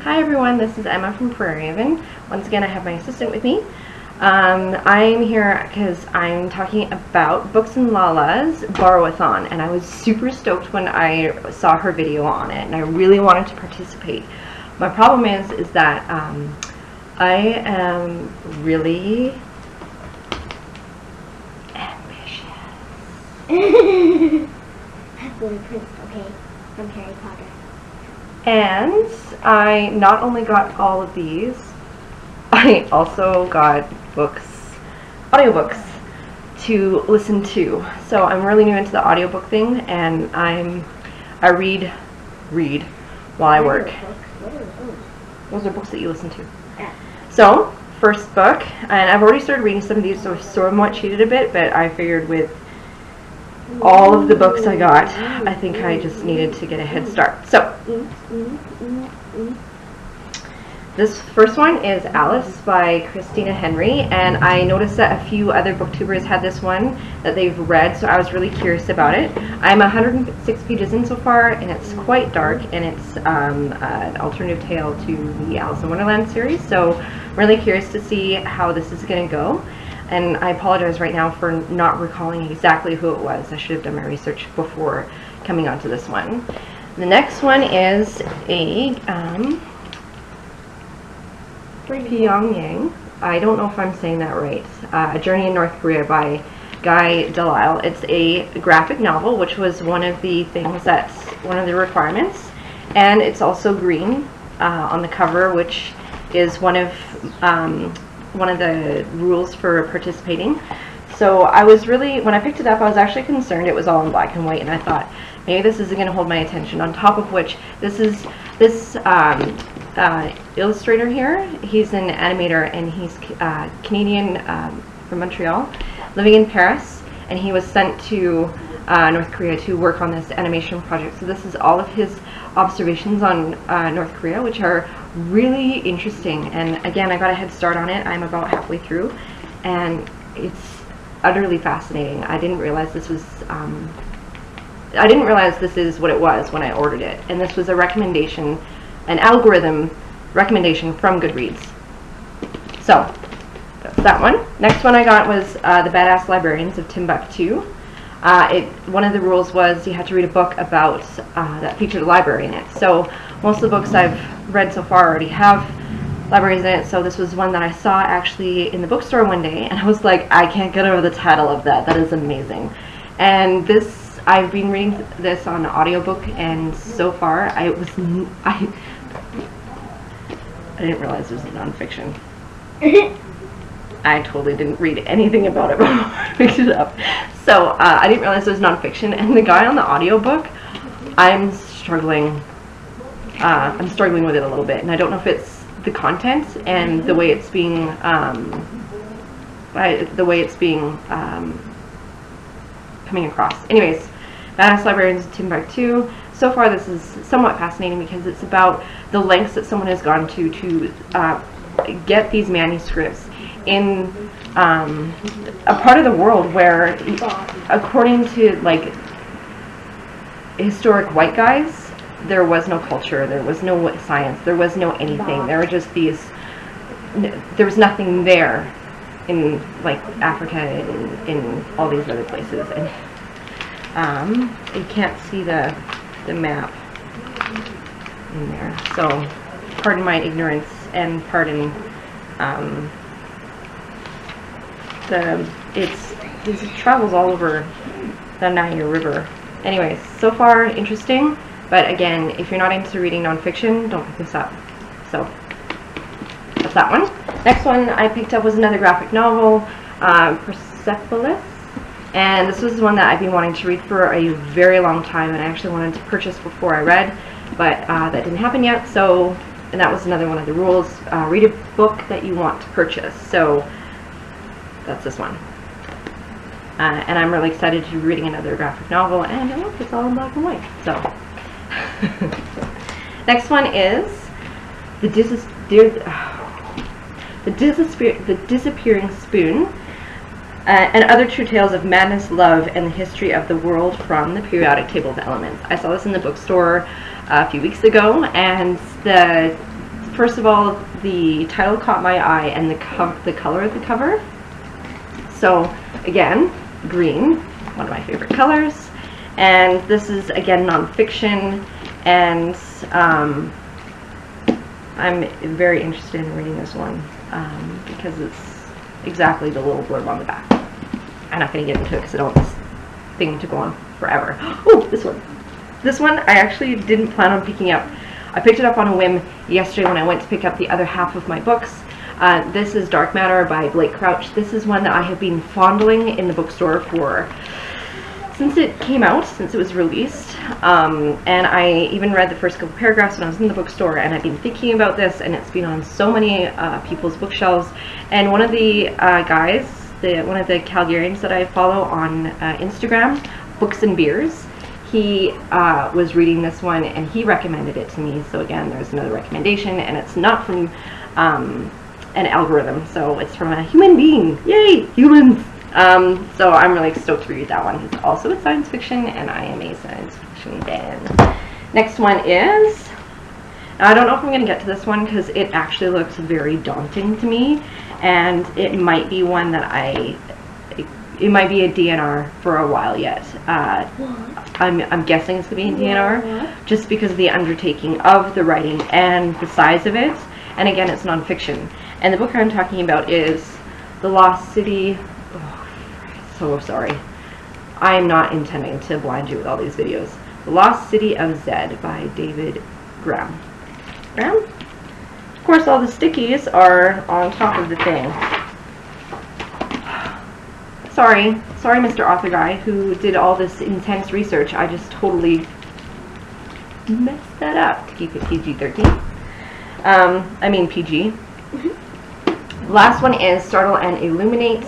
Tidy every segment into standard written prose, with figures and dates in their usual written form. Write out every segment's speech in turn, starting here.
Hi everyone, this is Emma from Borrow-A-Thon. Once again, I have my assistant with me. I'm here because I'm talking about Books and Lala's Borrow-A-Thon, and I was super stoked when I saw her video on it, and I really wanted to participate. My problem is that I am really ambitious. Blueprints, okay, from Harry Potter. And I not only got all of these, I also got audiobooks to listen to. So I'm really new into the audiobook thing, and I read while I work. Those are books that you listen to. Yeah. So, first book, and I've already started reading some of these, so I've somewhat cheated a bit, but I figured with all of the books I got, I think I just needed to get a head start. So, this first one is Alice by Christina Henry, and I noticed that a few other booktubers had this one that they've read, so I was really curious about it. I'm 106 pages in so far, and it's quite dark, and it's an alternative tale to the Alice in Wonderland series, so I'm really curious to see how this is going to go. And I apologize right now for not recalling exactly who it was. I should have done my research before coming onto this one. The next one is a Pyongyang. I don't know if I'm saying that right. A Journey in North Korea by Guy Delisle. It's a graphic novel, which was one of the things that's one of the requirements. And it's also green on the cover, which is one of the rules for participating. So I was really, when I picked it up, I was actually concerned it was all in black and white, and I thought maybe this isn't going to hold my attention. On top of which, this illustrator here, he's an animator, and he's Canadian from Montreal, living in Paris, and he was sent to North Korea to work on this animation project. So this is all of his observations on North Korea, which are really interesting. And again, I got a head start on it. I'm about halfway through, and it's utterly fascinating. I didn't realize this was I didn't realize this is what it was when I ordered it, and this was a recommendation, an algorithm recommendation from Goodreads. So that's that one. Next one I got was The Badass Librarians of Timbuktu. One of the rules was you had to read a book about that featured a library in it. So most of the books I've read so far already have libraries in it, so this was one that I saw actually in the bookstore one day, and I was like, I can't get over the title of that. That is amazing. And this, I've been reading this on audiobook, and so far I didn't realize it was nonfiction. I totally didn't read anything about it before I picked it up. So I didn't realize it was nonfiction, and the guy on the audiobook, I'm struggling with it a little bit, and I don't know if it's the content and the way it's being coming across. Anyways, Badass Librarians of Timbuktu. So far this is somewhat fascinating because it's about the lengths that someone has gone to get these manuscripts in a part of the world where, according to like historic white guys, there was no culture, there was no science, there was no anything. There were just these, there was nothing there in like Africa and in all these other places. And you can't see the map in there. So pardon my ignorance, and pardon it travels all over the Niagara River. Anyways, so far interesting. But again, if you're not into reading nonfiction, don't pick this up. So that's that one. Next one I picked up was another graphic novel, Persepolis. And this was one that I've been wanting to read for a very long time, and I actually wanted to purchase before I read, but that didn't happen yet. So, and that was another one of the rules. Read a book that you want to purchase. So that's this one. And I'm really excited to be reading another graphic novel, and look, it's all in black and white. So. Next one is The Disappearing Spoon, and Other True Tales of Madness, Love, and the History of the World from the Periodic Table of Elements. I saw this in the bookstore a few weeks ago, and first of all, the title caught my eye, and the color of the cover. So again, green, one of my favorite colors, and this is again nonfiction, and I'm very interested in reading this one because it's exactly the little blurb on the back. I'm not going to get into it because I don't want this thing to go on forever. Oh, this one. This one I actually didn't plan on picking up. I picked it up on a whim yesterday when I went to pick up the other half of my books. This is Dark Matter by Blake Crouch. This is one that I have been fondling in the bookstore for since it came out, since it was released. And I even read the first couple paragraphs when I was in the bookstore, and I've been thinking about this, and it's been on so many people's bookshelves. And one of the guys, one of the Calgarians that I follow on Instagram, Books and Beers, he was reading this one and he recommended it to me. So again, there's another recommendation, and it's not from an algorithm, so it's from a human being. Yay, humans! So I'm really stoked to read that one. It's also a science fiction, and I am a science fiction fan. Next one is, now I don't know if I'm going to get to this one because it actually looks very daunting to me, and it might be one that it might be a DNR for a while yet. I'm guessing it's going to be a DNR just because of the undertaking of the writing and the size of it. And again, it's nonfiction. And the book I'm talking about is The Lost City. Oh, so sorry. I am not intending to blind you with all these videos. The Lost City of Zed by David Graham. Graham? Of course, all the stickies are on top of the thing. Sorry, Mr. Author Guy, who did all this intense research. I just totally messed that up to keep it PG-13. I mean PG. The last one is Startle and Illuminate,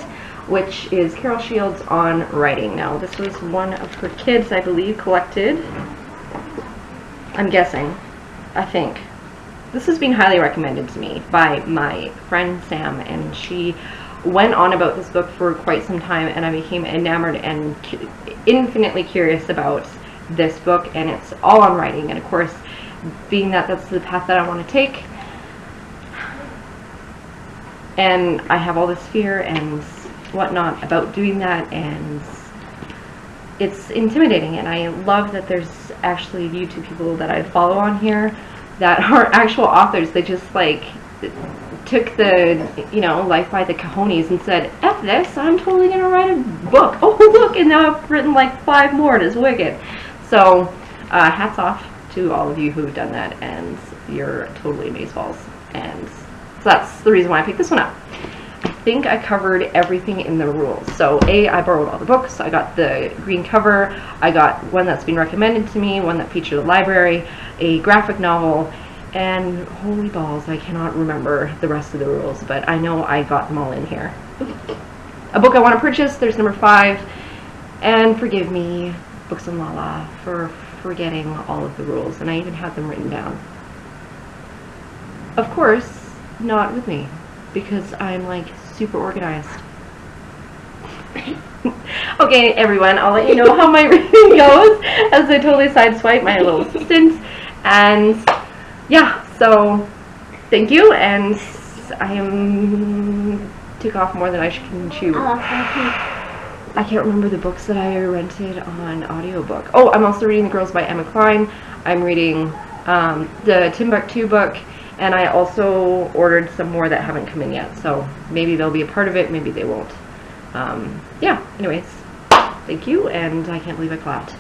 which is Carol Shields on writing. Now, this was one of her kids, I believe, collected. I'm guessing. I think. This has been highly recommended to me by my friend Sam, and she went on about this book for quite some time, and I became enamored and infinitely curious about this book, and it's all on writing. And of course, being that that's the path that I want to take, and I have all this fear and whatnot about doing that, and it's intimidating. And I love that there's actually YouTube people that I follow on here that are actual authors. They just like took the, you know, life by the cojones and said, F this, I'm totally gonna write a book. Oh look, and now I've written like 5 more, and it's wicked. So hats off to all of you who've done that, and you're totally amazeballs. And so that's the reason why I picked this one up. I think I covered everything in the rules. So I borrowed all the books. I got the green cover. I got one that's been recommended to me, one that featured a library, a graphic novel, and holy balls, I cannot remember the rest of the rules, but I know I got them all in here. A book I want to purchase, there's number 5, and forgive me, Books and Lala, for forgetting all of the rules, and I even had them written down. Of course, not with me, because I'm like super organized. Okay, everyone, I'll let you know how my reading goes as I totally sideswipe my little assistant. And yeah, so thank you, and I took off more than I can chew. I can't remember the books that I rented on audiobook. Oh, I'm also reading The Girls by Emma Cline. I'm reading the Timbuktu book, and I also ordered some more that haven't come in yet, so maybe they'll be a part of it, maybe they won't. Yeah, anyways, thank you, and I can't believe I clapped.